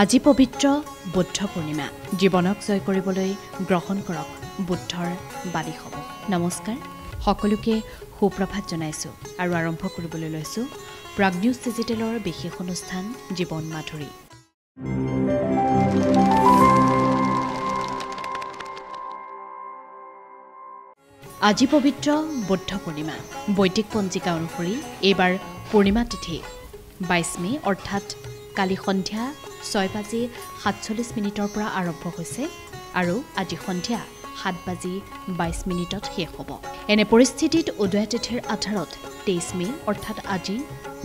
আজি পবিত্ৰ বুদ্ধ পূৰ্ণিমা জীৱনক জয় কৰিবলৈ গ্ৰহণ কৰক বুদ্ধৰ বাণীসমূহ। নমস্কাৰ, সকলোকে সুপ্ৰভাত জনাইছোঁ আৰু আৰম্ভ কৰিবলৈ লৈছোঁ প্ৰাগ নিউজ ডিজিটেলৰ বিশেষ অনুষ্ঠান জীৱন মাধুৰী। আজি পবিত্ৰ বুদ্ধ পূৰ্ণিমা। বৈদিক পঞ্জিকা অনুসৰি এইবাৰ পূৰ্ণিমা তিথি 22 মে অৰ্থাৎ কালি সন্ধিয়া 6:47 পৰা আৰম্ভ হৈছে আৰু আজি সন্ধিয়া 7:22 শেষ হ'ব। এনে পৰিস্থিতিত উদয় তিথিৰ আধাৰত 23 মে অৰ্থাৎ আজি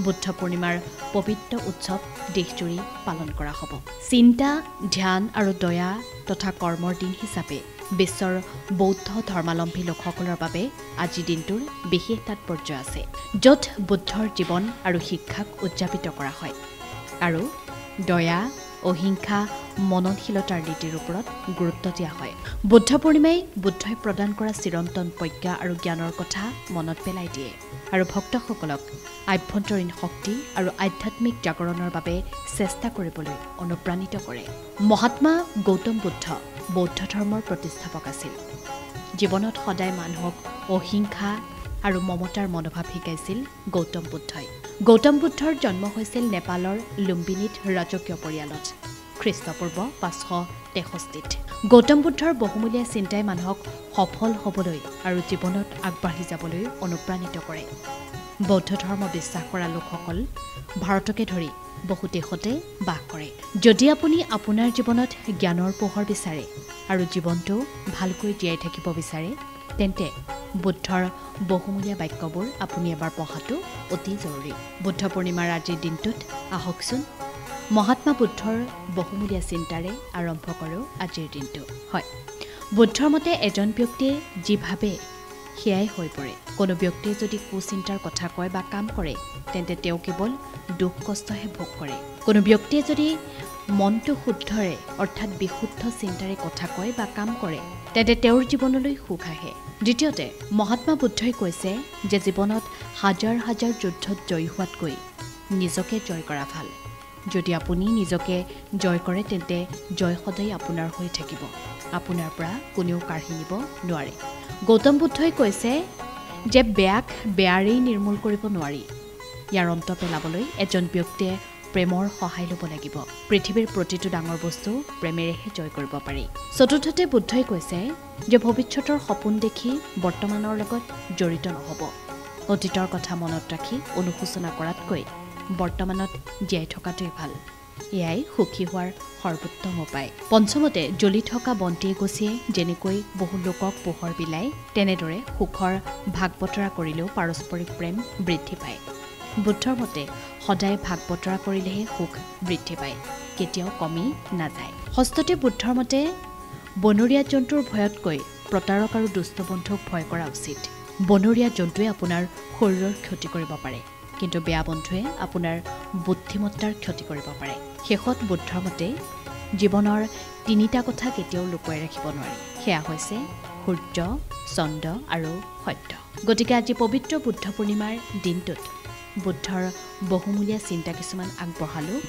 বুদ্ধ পূৰ্ণিমাৰ পবিত্ৰ উৎসৱ দেশজুৰি পালন কৰা হ'ব। চিন্তা, ধ্যান আৰু দয়া তথা কৰ্মৰ দিন হিচাপে বিশ্বৰ বৌদ্ধ ধৰ্মাৱলম্বী লোকসকলৰ বাবে আজি দিনটোৰ বিশেষ তাৎপৰ্য আছে, য'ত বুদ্ধৰ জীৱন আৰু শিক্ষাক উদযাপিত কৰা হয় আৰু দয়া, অহিংসা, মননশীলতাৰ নীতিৰ ওপৰত গুৰুত্ব দিয়া হয়। বুদ্ধ পূৰ্ণিমাই বুদ্ধই প্ৰদান কৰা চিৰন্তন প্ৰজ্ঞা আৰু জ্ঞানৰ কথা মনত পেলাই দিয়ে আৰু ভক্তসকলক আভ্যন্তৰীণ শক্তি আৰু আধ্যাত্মিক জাগৰণৰ বাবে চেষ্টা কৰিবলৈ অনুপ্ৰাণিত কৰে। মহাত্মা গৌতম বুদ্ধ বৌদ্ধ ধৰ্মৰ প্ৰতিষ্ঠাপক আছিল। জীৱনত সদায় মানুহক অহিংসা আৰু মমতাৰ মনোভাৱ শিকাইছিল গৌতম বুদ্ধই। গৌতম বুদ্ধৰ জন্ম হৈছিল নেপালৰ লুম্বিনীত ৰাজকীয় পৰিয়ালত খ্ৰীষ্টপূৰ্ব 563। গৌতম বুদ্ধৰ বহুমূলীয়া চিন্তাই মানুহক সফল হ'বলৈ আৰু জীৱনত আগবাঢ়ি যাবলৈ অনুপ্ৰাণিত কৰে। বৌদ্ধ ধৰ্ম বিশ্বাস কৰা লোকসকল ভাৰতকে ধৰি বহু দেশতে বাস কৰে। যদি আপুনি আপোনাৰ জীৱনত জ্ঞানৰ পোহৰ বিচাৰে আৰু জীৱনটো ভালকৈ জীয়াই থাকিব বিচাৰে, তেন্তে বুদ্ধৰ বহুমূলীয়া বাক্যবোৰ আপুনি এবাৰ পঢ়াটো অতি জৰুৰী। বুদ্ধ পূৰ্ণিমাৰ আজিৰ দিনটোত আহকচোন মহাত্মা বুদ্ধৰ বহুমূলীয়া চিন্তাৰে আৰম্ভ কৰোঁ আজিৰ দিনটো। হয়, বুদ্ধৰ মতে এজন ব্যক্তিয়ে যি ভাবে সেয়াই হৈ পৰে। কোনো ব্যক্তিয়ে যদি কুচিন্তাৰ কথা কয় বা কাম কৰে, তেন্তে তেওঁ কেৱল দুখ কষ্টহে ভোগ কৰে। কোনো ব্যক্তিয়ে যদি মনটো শুদ্ধৰে অৰ্থাৎ বিশুদ্ধ চিন্তাৰে কথা কয় বা কাম কৰে, তেন্তে তেওঁৰ জীৱনলৈ সুখ আহে। দ্বিতীয়তে, মহাত্মা বুদ্ধই কৈছে যে জীৱনত হাজাৰ হাজাৰ যুদ্ধত জয়ী হোৱাতকৈ নিজকে জয় কৰা ভাল। যদি আপুনি নিজকে জয় কৰে, তেন্তে জয় সদায় আপোনাৰ হৈ থাকিব। আপোনাৰ পৰা কোনেও কাঢ়ি নিব নোৱাৰে। গৌতম বুদ্ধই কৈছে যে বেয়াক বেয়াৰেই নিৰ্মূল কৰিব নোৱাৰি। ইয়াৰ অন্ত পেলাবলৈ এজন ব্যক্তিয়ে প্ৰেমৰ সহায় ল'ব লাগিব। পৃথিৱীৰ প্ৰতিটো ডাঙৰ বস্তু প্ৰেমেৰেহে জয় কৰিব পাৰি। চতুৰ্থতে, বুদ্ধই কৈছে যে ভৱিষ্যতৰ সপোন দেখি বৰ্তমানৰ লগত জড়িত নহ'ব। অতীতৰ কথা মনত ৰাখি অনুশোচনা কৰাতকৈ বৰ্তমানত জীয়াই থকাটোৱে ভাল। এয়াই সুখী হোৱাৰ সৰ্বোত্তম উপায়। পঞ্চমতে, জ্বলি থকা বন্তি এগছিয়ে যেনেকৈ বহু লোকক পোহৰ বিলায়, তেনেদৰে সুখৰ ভাগ বতৰা কৰিলেও পাৰস্পৰিক প্ৰেম বৃদ্ধি পায়। বুদ্ধৰ মতে সদায় ভাগ বতৰা কৰিলেহে সুখ বৃদ্ধি পায়, কেতিয়াও কমি নাযায়। ষষ্ঠতে, বুদ্ধৰ মতে বনৰীয়া জন্তুৰ ভয়তকৈ প্ৰতাৰক আৰু দুষ্ট বন্ধুক ভয় কৰা উচিত। বনৰীয়া জন্তুৱে আপোনাৰ শৰীৰৰ ক্ষতি কৰিব পাৰে, কিন্তু বেয়া বন্ধুৱে আপোনাৰ বুদ্ধিমত্তাৰ ক্ষতি কৰিব পাৰে। শেষত বুদ্ধৰ মতে জীৱনৰ 3টা কথা কেতিয়াও লুকুৱাই ৰাখিব নোৱাৰি। সেয়া হৈছে সূৰ্য, চন্দ্ৰ আৰু সত্য। গতিকে আজি পবিত্ৰ বুদ্ধ পূৰ্ণিমাৰ দিনটোত বুদ্ধৰ বহুমূলীয়া চিন্তা কিছুমান আগবঢ়ালোঁ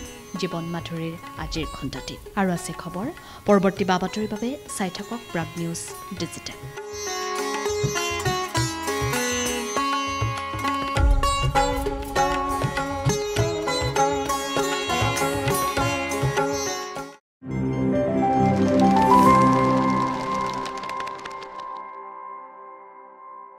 জীৱন মাধুৰীৰ আজিৰ খণ্ডটিত। আৰু আছে খবৰ। পৰৱৰ্তী বাতৰিৰ বাবে চাই থাকক প্ৰাগ নিউজ ডিজিটেল।